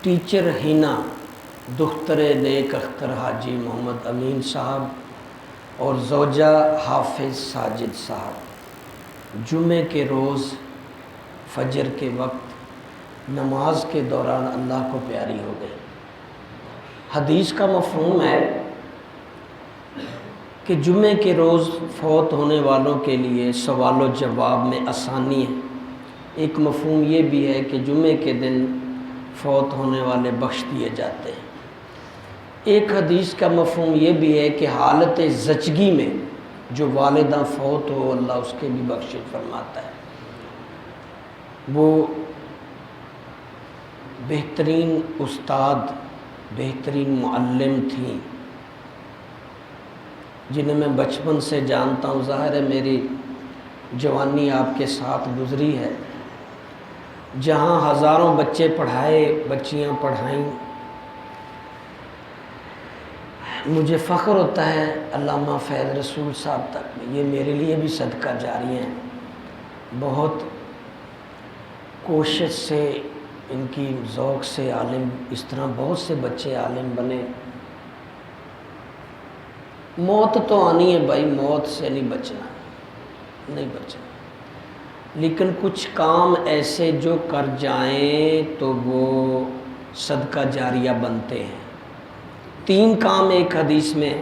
Teacher ہینا دختر نیک اختر حاجی محمد امین صاحب اور زوجہ حافظ ساجد صاحب جمعے کے روز فجر کے وقت نماز کے دوران اللہ کو پیاری ہو گئی۔ حدیث کا مفہوم ہے کہ جمعے کے روز فوت ہونے والوں کے لیے سوال و جواب میں آسانی ہے۔ ایک مفہوم یہ بھی ہے کہ جمعے کے دن فوت ہونے والے بخش دیے جاتے ہیں۔ ایک حدیث کا مفہوم یہ بھی ہے کہ حالت زچگی میں جو والدہ فوت ہو اللہ اس کے بھی بخشش فرماتا ہے۔ وہ بہترین استاد، بہترین معلم تھیں جنہیں میں بچپن سے جانتا ہوں۔ ظاہر ہے میری جوانی آپ کے ساتھ گزری ہے، جہاں ہزاروں بچے پڑھائے، بچیاں پڑھائیں۔ مجھے فخر ہوتا ہے علامہ فیض رسول صاحب تک، یہ میرے لیے بھی صدقہ جاری ہیں۔ بہت کوشش سے، ان کی ذوق سے عالم، اس طرح بہت سے بچے عالم بنے۔ موت تو آنی ہے بھائی، موت سے نہیں بچنا، نہیں بچنا، لیکن کچھ کام ایسے جو کر جائیں تو وہ صدقہ جاریہ بنتے ہیں۔ 3 کام ایک حدیث میں،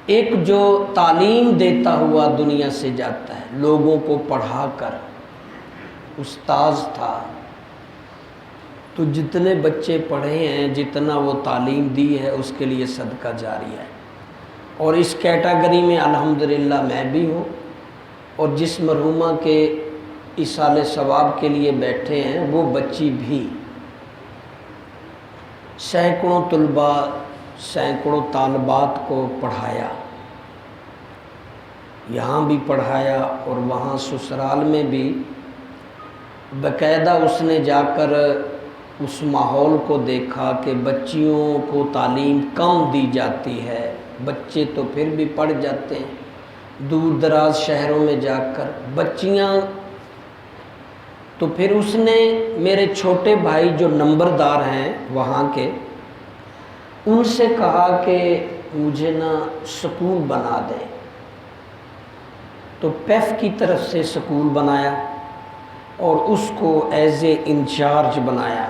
ایک جو تعلیم دیتا ہوا دنیا سے جاتا ہے، لوگوں کو پڑھا کر استاذ تھا، تو جتنے بچے پڑھے ہیں، جتنا وہ تعلیم دی ہے، اس کے لیے صدقہ جاریہ ہے۔ اور اس کیٹیگری میں الحمدللہ میں بھی ہوں، اور جس مرحومہ کے ایصال ثواب کے لیے بیٹھے ہیں وہ بچی بھی۔ سینکڑوں طلباء، سینکڑوں طالبات کو پڑھایا، یہاں بھی پڑھایا اور وہاں سسرال میں بھی باقاعدہ اس نے جا کر اس ماحول کو دیکھا کہ بچیوں کو تعلیم کم دی جاتی ہے، بچے تو پھر بھی پڑھ جاتے ہیں دور دراز شہروں میں جا کر، بچیاں تو پھر اس نے میرے چھوٹے بھائی جو نمبردار ہیں وہاں کے، ان سے کہا کہ مجھے نا سکول بنا دے، تو پیف کی طرف سے سکول بنایا اور اس کو ایز اے انچارج بنایا۔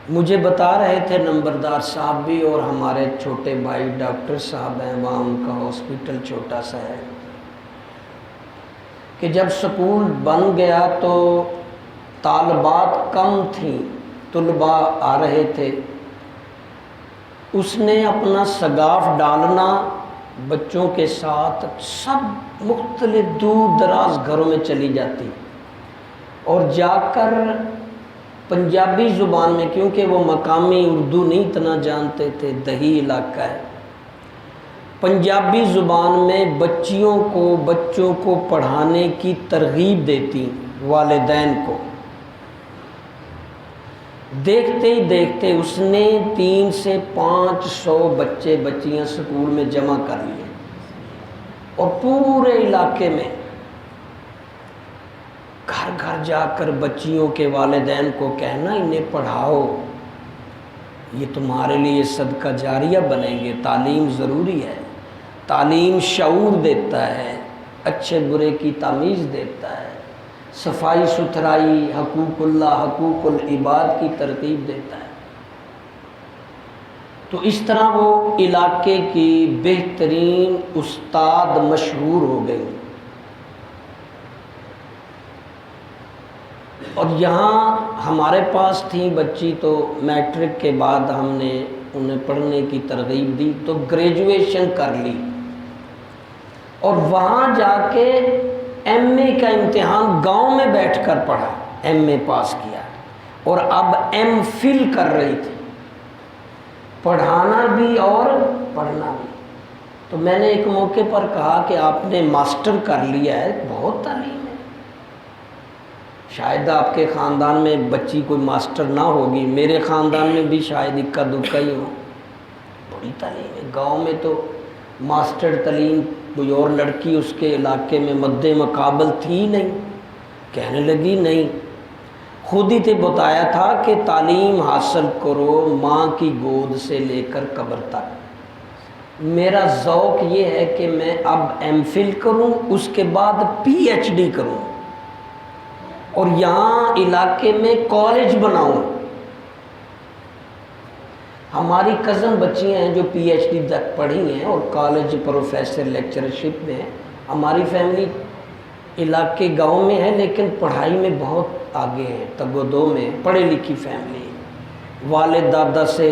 مجھے بتا رہے تھے نمبردار صاحب بھی، اور ہمارے چھوٹے بھائی ڈاکٹر صاحب ہیں وہاں، ان کا ہاسپٹل چھوٹا سا ہے، کہ جب سکول بن گیا تو طالبات کم تھیں، طلباء آ رہے تھے، اس نے اپنا سگاف ڈالنا بچوں کے ساتھ، سب مختلف دور دراز گھروں میں چلی جاتی اور جا کر پنجابی زبان میں، کیونکہ وہ مقامی اردو نہیں اتنا جانتے تھے، دیہی علاقہ ہے، پنجابی زبان میں بچوں کو پڑھانے کی ترغیب دیتی والدین کو۔ دیکھتے ہی دیکھتے اس نے 300 سے 500 بچے بچیاں سکول میں جمع کر لیے، اور پورے علاقے میں گھر گھر جا کر بچیوں کے والدین کو کہنا انہیں پڑھاؤ، یہ تمہارے لیے صدقہ جاریہ بنیں گے۔ تعلیم ضروری ہے، تعلیم شعور دیتا ہے، اچھے برے کی تمیز دیتا ہے، صفائی ستھرائی، حقوق اللہ، حقوق العباد کی ترتیب دیتا ہے۔ تو اس طرح وہ علاقے کی بہترین استاد مشہور ہو گئی، اور یہاں ہمارے پاس تھیں بچی، تو میٹرک کے بعد ہم نے انہیں پڑھنے کی ترغیب دی تو گریجویشن کر لی، اور وہاں جا کے ایم اے کا امتحان گاؤں میں بیٹھ کر پڑھا، ایم اے پاس کیا، اور اب ایم فل کر رہی تھی، پڑھانا بھی اور پڑھنا بھی۔ تو میں نے ایک موقع پر کہا کہ آپ نے ماسٹر کر لیا ہے، بہت تعلیم ہے، شاید آپ کے خاندان میں بچی کوئی ماسٹر نہ ہوگی، میرے خاندان میں بھی شاید اکا دکا ہی ہو، بڑی تعلیم ہے۔ گاؤں میں تو ماسٹر تعلیم کوئی اور لڑکی اس کے علاقے میں مد مقابل تھی نہیں، کہنے لگی نہیں، خود ہی تے بتایا تھا کہ تعلیم حاصل کرو ماں کی گود سے لے کر قبر تک۔ میرا ذوق یہ ہے کہ میں اب ایم فل کروں، اس کے بعد پی ایچ ڈی کروں اور یہاں علاقے میں کالج بناؤں۔ ہماری کزن بچیاں ہیں جو پی ایچ ڈی تک پڑھی ہیں اور کالج پروفیسر لیکچرشپ میں ہیں۔ ہماری فیملی علاقے گاؤں میں ہے لیکن پڑھائی میں بہت آگے ہیں، تگودو میں پڑھی لکھی فیملی ہے۔ والد دادا سے،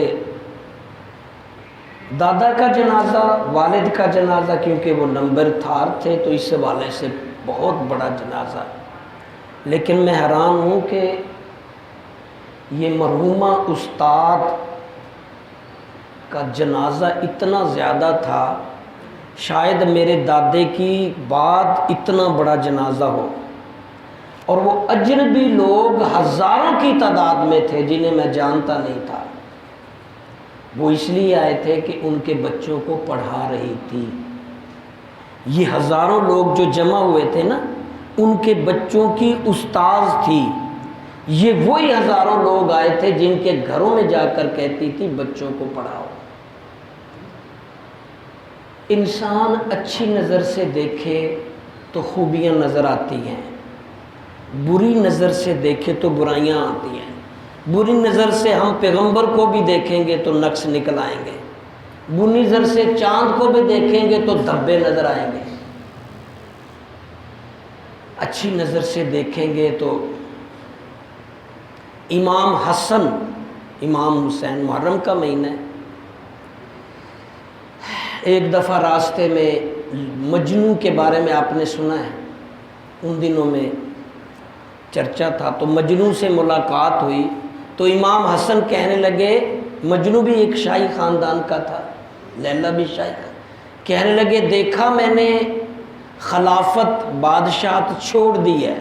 دادا کا جنازہ، والد کا جنازہ کیونکہ وہ نمبر تھار تھے تو اس حوالے سے بہت بڑا جنازہ، لیکن میں حیران ہوں کہ یہ مرحومہ استاد کا جنازہ اتنا زیادہ تھا، شاید میرے دادے کی بعد اتنا بڑا جنازہ ہو، اور وہ اجنبی لوگ ہزاروں کی تعداد میں تھے جنہیں میں جانتا نہیں تھا۔ وہ اس لیے آئے تھے کہ ان کے بچوں کو پڑھا رہی تھی۔ یہ ہزاروں لوگ جو جمع ہوئے تھے نا، ان کے بچوں کی استاذ تھی۔ یہ وہی ہزاروں لوگ آئے تھے جن کے گھروں میں جا کر کہتی تھی بچوں کو پڑھاؤ۔ انسان اچھی نظر سے دیکھے تو خوبیاں نظر آتی ہیں، بری نظر سے دیکھے تو برائیاں آتی ہیں۔ بری نظر سے ہم پیغمبر کو بھی دیکھیں گے تو نقص نکل آئیں گے، بری نظر سے چاند کو بھی دیکھیں گے تو دھبے نظر آئیں گے، اچھی نظر سے دیکھیں گے تو امام حسن، امام حسین، محرم کا مہینہ ہے، ایک دفعہ راستے میں مجنوں کے بارے میں آپ نے سنا ہے، ان دنوں میں چرچا تھا، تو مجنوں سے ملاقات ہوئی تو امام حسن کہنے لگے، مجنوں بھی ایک شاہی خاندان کا تھا، لیلا بھی شاہی کا، کہنے لگے دیکھا میں نے خلافت بادشاہت چھوڑ دی ہے،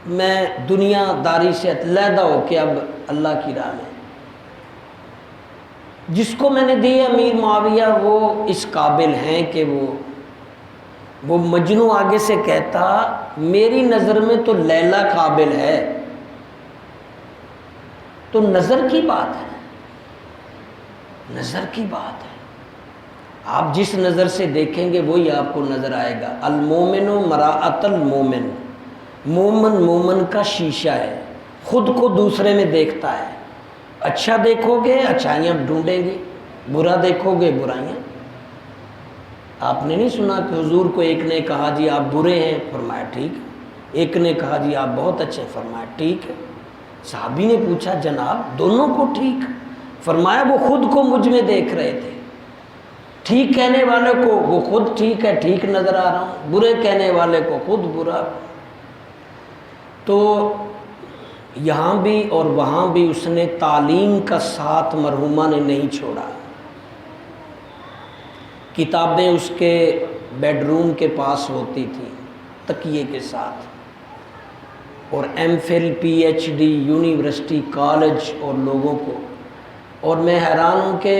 میں دنیا داری سے علیحدہ ہو کے اب اللہ کی راہ میں، جس کو میں نے دی امیر معاویہ وہ اس قابل ہیں کہ وہ مجنوں آگے سے کہتا میری نظر میں تو لیلا قابل ہے۔ تو نظر کی بات ہے، نظر کی بات ہے، آپ جس نظر سے دیکھیں گے وہی آپ کو نظر آئے گا۔ المومن مراۃ المومن، مومن مومن کا شیشہ ہے، خود کو دوسرے میں دیکھتا ہے، اچھا دیکھو گے اچھائیاں ڈھونڈیں گے، برا دیکھو گے برائیاں۔ آپ نے نہیں سنا کہ حضور کو ایک نے کہا جی آپ برے ہیں، فرمایا ٹھیک ہے، ایک نے کہا جی آپ بہت اچھے، فرمایا ٹھیک ہے۔ صحابی نے پوچھا جناب دونوں کو ٹھیک؟ فرمایا وہ خود کو مجھ میں دیکھ رہے تھے، ٹھیک کہنے والے کو وہ خود ٹھیک ہے، ٹھیک نظر آ رہا ہوں، برے کہنے والے کو خود برا۔ تو یہاں بھی اور وہاں بھی اس نے تعلیم کا ساتھ مرحومہ نے نہیں چھوڑا۔ کتابیں اس کے بیڈ روم کے پاس ہوتی تھیں تکیے کے ساتھ، اور M Phil P H D university college اور لوگوں کو، اور میں حیران ہوں کہ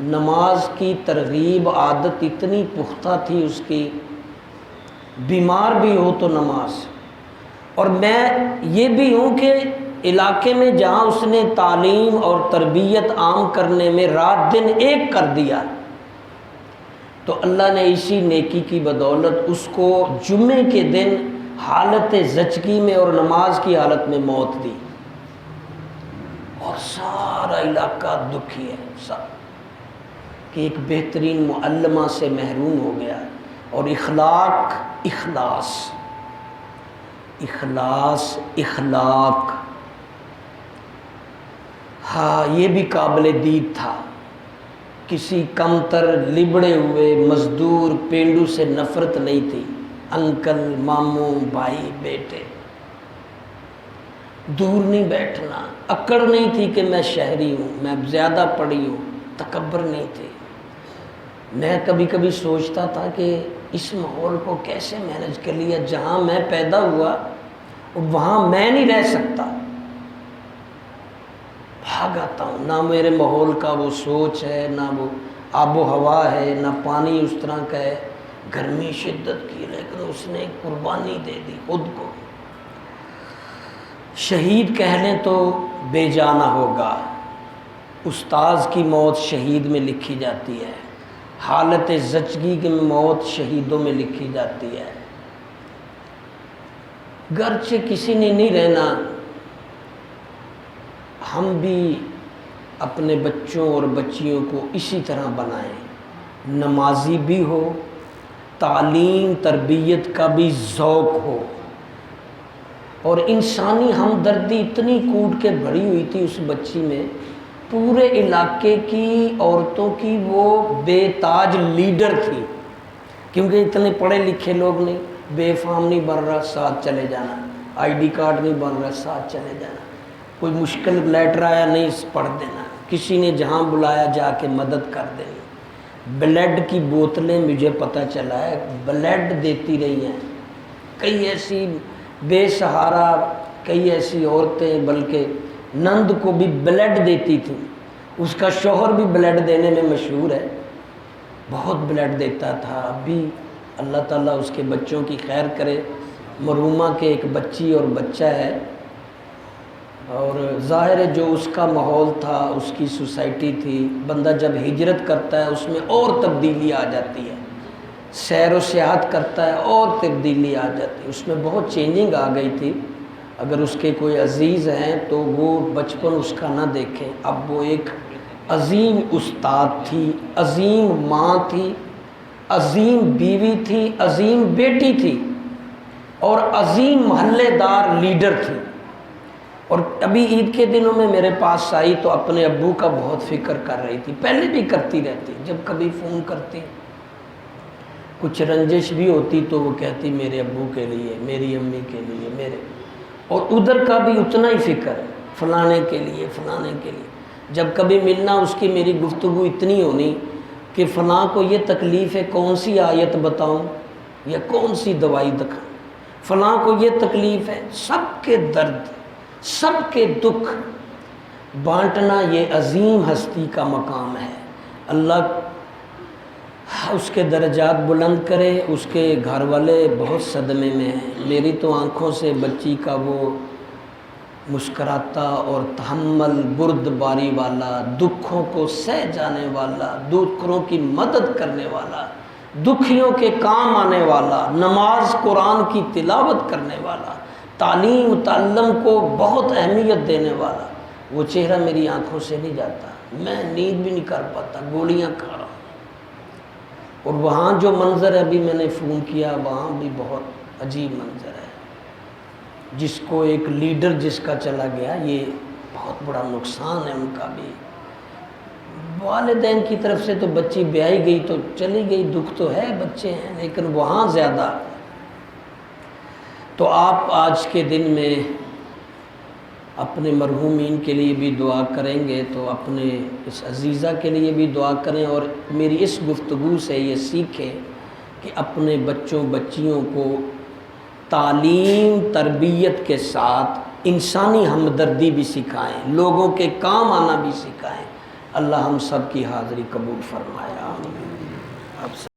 نماز کی ترغیب عادت اتنی پختہ تھی اس کی، بیمار بھی ہو تو نماز۔ اور میں یہ بھی ہوں کہ علاقے میں جہاں اس نے تعلیم اور تربیت عام کرنے میں رات دن ایک کر دیا، تو اللہ نے اسی نیکی کی بدولت اس کو جمعے کے دن حالت زچگی میں اور نماز کی حالت میں موت دی، اور سارا علاقہ دکھی ہے سب کہ ایک بہترین معلمہ سے محروم ہو گیا۔ اور اخلاق، اخلاص، اخلاص، اخلاق، ہاں یہ بھی قابل دید تھا۔ کسی کمتر لبڑے ہوئے مزدور پینڈو سے نفرت نہیں تھی، انکل، ماموں، بھائی، بیٹے، دور نہیں بیٹھنا، اکڑ نہیں تھی کہ میں شہری ہوں، میں زیادہ پڑھی ہوں، تکبر نہیں تھی۔ میں کبھی کبھی سوچتا تھا کہ اس ماحول کو کیسے مینج کر لیا، جہاں میں پیدا ہوا وہاں میں نہیں رہ سکتا، بھاگ آتا ہوں، نہ میرے ماحول کا وہ سوچ ہے، نہ وہ آب و ہوا ہے، نہ پانی اس طرح کا ہے، گرمی شدت کی، لیکن اس نے قربانی دے دی خود کو۔ شہید کہہ لیں تو بے جانہ ہوگا، استاذ کی موت شہید میں لکھی جاتی ہے، حالت زچگی کی موت شہیدوں میں لکھی جاتی ہے۔ گرچہ کسی نے نہیں رہنا، ہم بھی اپنے بچوں اور بچیوں کو اسی طرح بنائیں، نمازی بھی ہو، تعلیم تربیت کا بھی ذوق ہو، اور انسانی ہمدردی اتنی کوٹ کے بھری ہوئی تھی اس بچی میں، پورے علاقے کی عورتوں کی وہ بے تاج لیڈر تھی، کیونکہ اتنے پڑھے لکھے لوگ نہیں، بے فارم نہیں بن رہا ساتھ چلے جانا، آئی ڈی کارڈ نہیں بن رہا ساتھ چلے جانا، کوئی مشکل لیٹر آیا نہیں پڑھ دینا، کسی نے جہاں بلایا جا کے مدد کر دینی۔ بلڈ کی بوتلیں مجھے پتہ چلا ہے بلڈ دیتی رہی ہیں، کئی ایسی بے سہارا، کئی ایسی عورتیں بلکہ نند کو بھی بلڈ دیتی تھی، اس کا شوہر بھی بلڈ دینے میں مشہور ہے، بہت بلڈ دیتا تھا۔ اب بھی اللہ تعالیٰ اس کے بچوں کی خیر کرے، مرحومہ کے ایک بچی اور بچہ ہے، اور ظاہر ہے جو اس کا ماحول تھا، اس کی سوسائٹی تھی، بندہ جب ہجرت کرتا ہے اس میں اور تبدیلی آ جاتی ہے، سیر و سیاحت کرتا ہے اور تبدیلی آ جاتی ہے، اس میں بہت چینجنگ آ گئی تھی۔ اگر اس کے کوئی عزیز ہیں تو وہ بچپن اس کا نہ دیکھیں، اب وہ ایک عظیم استاد تھی، عظیم ماں تھی، عظیم بیوی تھی، عظیم بیٹی تھی، اور عظیم محلے دار لیڈر تھی۔ اور ابھی عید کے دنوں میں میرے پاس آئی تو اپنے ابو کا بہت فکر کر رہی تھی، پہلے بھی کرتی رہتی، جب کبھی فون کرتی کچھ رنجش بھی ہوتی تو وہ کہتی میرے ابو کے لیے، میری امی کے لیے، میرے، اور ادھر کا بھی اتنا ہی فکر ہے، فلانے کے لیے، فلانے کے لیے۔ جب کبھی ملنا اس کی میری گفتگو اتنی ہونی کہ فلاں کو یہ تکلیف ہے، کون سی آیت بتاؤں یا کون سی دوائی دکھاؤں، فلاں کو یہ تکلیف ہے، سب کے درد، سب کے دکھ بانٹنا یہ عظیم ہستی کا مقام ہے۔ اللہ اس کے درجات بلند کرے، اس کے گھر والے بہت صدمے میں ہیں، میری تو آنکھوں سے بچی کا وہ مسکراتا اور تحمل بردباری والا، دکھوں کو سہ جانے والا، دکھوں کی مدد کرنے والا، دکھیوں کے کام آنے والا، نماز قرآن کی تلاوت کرنے والا، تعلیم تعلم کو بہت اہمیت دینے والا، وہ چہرہ میری آنکھوں سے نہیں جاتا، میں نیند بھی نہیں کر پاتا، گولیاں کھا رہا ہوں۔ اور وہاں جو منظر ہے، ابھی میں نے فون کیا، وہاں بھی بہت عجیب منظر ہے، جس کو ایک لیڈر جس کا چلا گیا، یہ بہت بڑا نقصان ہے ان کا بھی۔ والدین کی طرف سے تو بچی بیائی گئی تو چلی گئی، دکھ تو ہے، بچے ہیں، لیکن وہاں زیادہ۔ تو آپ آج کے دن میں اپنے مرحومین کے لیے بھی دعا کریں گے تو اپنے اس عزیزہ کے لیے بھی دعا کریں، اور میری اس گفتگو سے یہ سیکھیں کہ اپنے بچوں بچیوں کو تعلیم تربیت کے ساتھ انسانی ہمدردی بھی سکھائیں، لوگوں کے کام آنا بھی سکھائیں۔ اللہ ہم سب کی حاضری قبول فرمائے، آمین۔